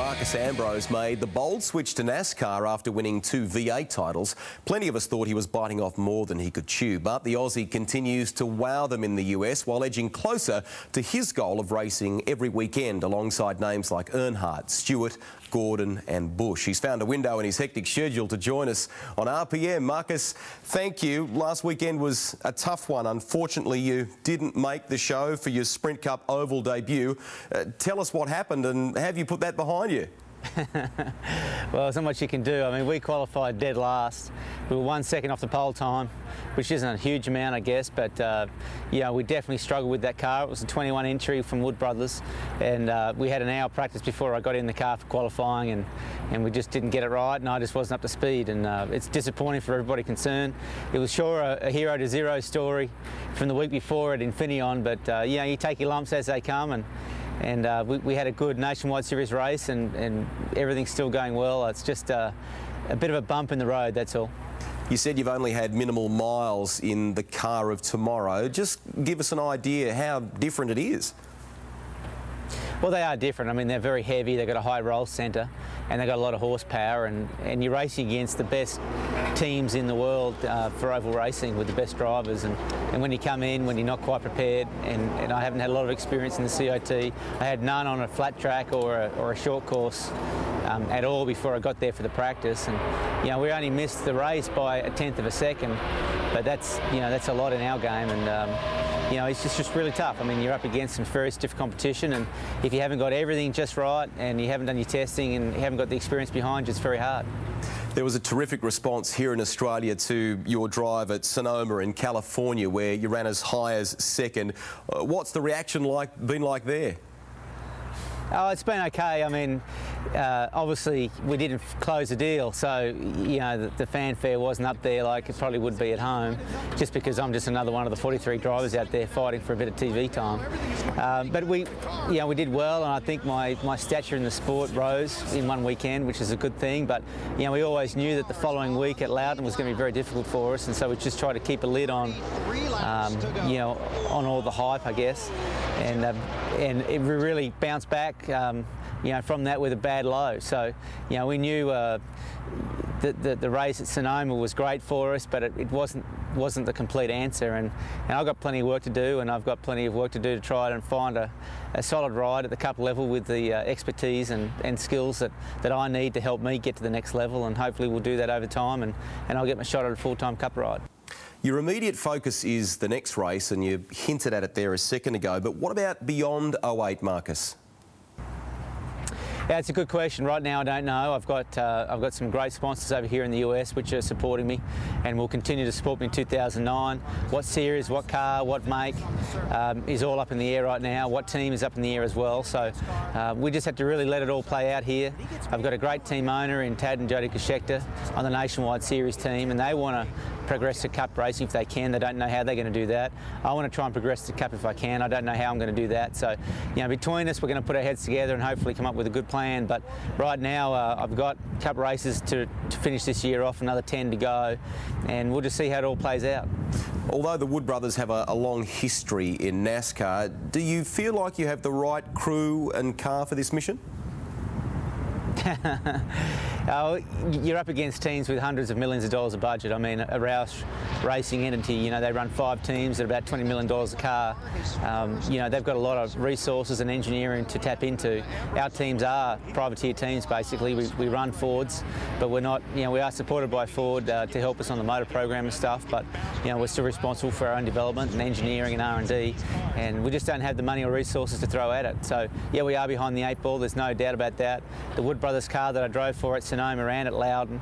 Marcus Ambrose made the bold switch to NASCAR after winning 2 V8 titles. Plenty of us thought he was biting off more than he could chew, but the Aussie continues to wow them in the US while edging closer to his goal of racing every weekend alongside names like Earnhardt, Stewart, Gordon and Bush. He's found a window in his hectic schedule to join us on RPM. Marcus, thank you. Last weekend was a tough one. Unfortunately, you didn't make the show for your Sprint Cup Oval debut. Tell us what happened and have you put that behind you? Well, there's not much you can do. I mean, we qualified dead last. We were 1 second off the pole time, which isn't a huge amount, I guess, but yeah, we definitely struggled with that car. It was a 21 entry from Wood Brothers, and we had an hour practice before I got in the car for qualifying, and we just didn't get it right, and I just wasn't up to speed, and it's disappointing for everybody concerned. It was sure a hero to zero story from the week before at Infineon, but you know, you take your lumps as they come, and we had a good nationwide series race, and everything's still going well. It's just a bit of a bump in the road, that's all. You said you've only had minimal miles in the car of tomorrow. Just give us an idea how different it is. Well, they are different. I mean, they're very heavy, they've got a high roll centre, and they've got a lot of horsepower, and you're racing against the best teams in the world for oval racing with the best drivers, and when you come in, when you're not quite prepared, and I haven't had a lot of experience in the COT, I had none on a flat track or a short course at all before I got there for the practice, and you know, we only missed the race by 1/10 of a second, but that's, you know, that's a lot in our game, and you know, it's just really tough. I mean, you're up against some very stiff competition, and if you haven't got everything just right and you haven't done your testing and you haven't got the experience behind you, it's very hard. There was a terrific response here in Australia to your drive at Sonoma in California, where you ran as high as second. What's the reaction been like there? Oh, it's been okay. I mean, obviously we didn't close the deal, so you know the fanfare wasn't up there like it probably would be at home, just because I'm just another one of the 43 drivers out there fighting for a bit of TV time. But we did well, and I think my stature in the sport rose in one weekend, which is a good thing. But you know, we always knew that the following week at Loudon was going to be very difficult for us, and so we just tried to keep a lid on, you know, on all the hype, I guess, and it really bounced back. You know, from that with a bad low. So, you know, we knew that the race at Sonoma was great for us, but it wasn't the complete answer. And I've got plenty of work to do, and I've got plenty of work to do to try and find a solid ride at the Cup level with the expertise and skills that I need to help me get to the next level. And hopefully we'll do that over time, and I'll get my shot at a full-time Cup ride. Your immediate focus is the next race, and you hinted at it there a second ago, but what about beyond 08, Marcus? Yeah, it's a good question. Right now, I don't know. I've got some great sponsors over here in the US which are supporting me, and will continue to support me in 2009. What series, what car, what make is all up in the air right now. What team is up in the air as well. So we just have to really let it all play out here. I've got a great team owner in Tad and Jody Kashekta on the Nationwide Series team, and they want to progress to Cup racing if they can. They don't know how they're going to do that. I want to try and progress to Cup if I can. I don't know how I'm going to do that. So, you know, between us, we're going to put our heads together and hopefully come up with a good plan. But right now, I've got Cup races to finish this year off, another 10 to go, and we'll just see how it all plays out. Although the Wood Brothers have a long history in NASCAR, do you feel like you have the right crew and car for this mission? You're up against teams with hundreds of millions of dollars of budget. I mean, a Roush racing entity, you know, they run 5 teams at about $20 million a car. You know, they've got a lot of resources and engineering to tap into. Our teams are privateer teams, basically. We run Fords, but we're not, you know, we are supported by Ford to help us on the motor program and stuff, but, you know, we're still responsible for our own development and engineering and R&D, and we just don't have the money or resources to throw at it. So, yeah, we are behind the 8 ball, there's no doubt about that. The Wood Brothers car that I drove for at Sonoma ran at Loudon.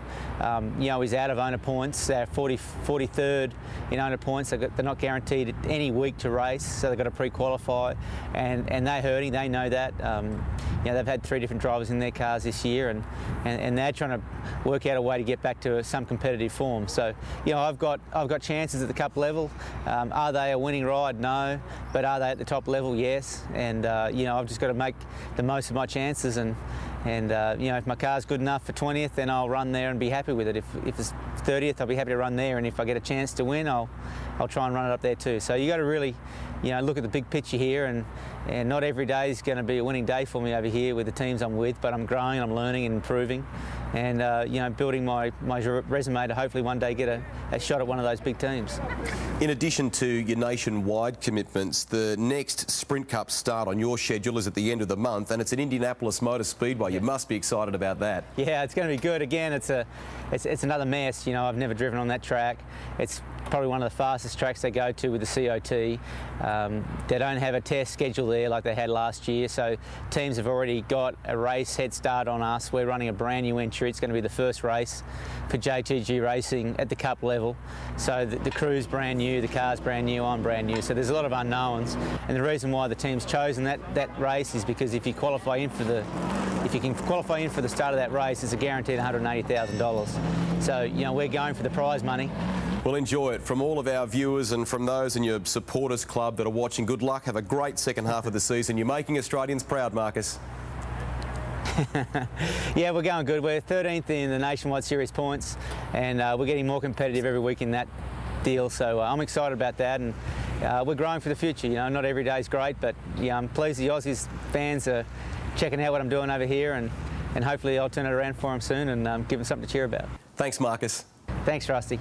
You know, he's out of owner points. They're 43rd in owner points. They're not guaranteed any week to race, so they've got to pre-qualify, and they're hurting. They know that. You know, they've had 3 different drivers in their cars this year, and they're trying to work out a way to get back to some competitive form. So, you know, I've got chances at the Cup level. Are they a winning ride? No. But are they at the top level? Yes. And you know, I've just got to make the most of my chances, and you know, if my car's good enough for 20th, then I'll run there and be happy with it. If it's 30th, I'll be happy to run there, and if I get a chance to win, I'll try and run it up there too. So you got to really, you know, look at the big picture here, And not every day is going to be a winning day for me over here with the teams I'm with, but I'm growing, I'm learning and improving, and you know, building my resume to hopefully one day get a shot at one of those big teams. In addition to your nationwide commitments, the next Sprint Cup start on your schedule is at the end of the month, and it's at Indianapolis Motor Speedway. You must be excited about that. Yeah, it's going to be good. Again, it's another mess. You know, I've never driven on that track. It's probably one of the fastest tracks they go to with the COT. They don't have a test schedule there like they had last year, so teams have already got a race head start on us. We're running a brand new entry. It's going to be the first race for JTG Racing at the Cup level. So the crew's brand new, the car's brand new, I'm brand new. So there's a lot of unknowns, and the reason why the team's chosen that race is because if you can qualify in for the start of that race, it's a guaranteed $180,000. So you know, we're going for the prize money. Well, enjoy it. From all of our viewers and from those in your supporters club that are watching, good luck. Have a great second half of the season. You're making Australians proud, Marcus. Yeah, we're going good. We're 13th in the Nationwide Series points, and we're getting more competitive every week in that deal. So I'm excited about that, and we're growing for the future. You know, not every day is great, but yeah, I'm pleased the Aussies fans are checking out what I'm doing over here, and hopefully I'll turn it around for them soon and give them something to cheer about. Thanks, Marcus. Thanks, Rusty.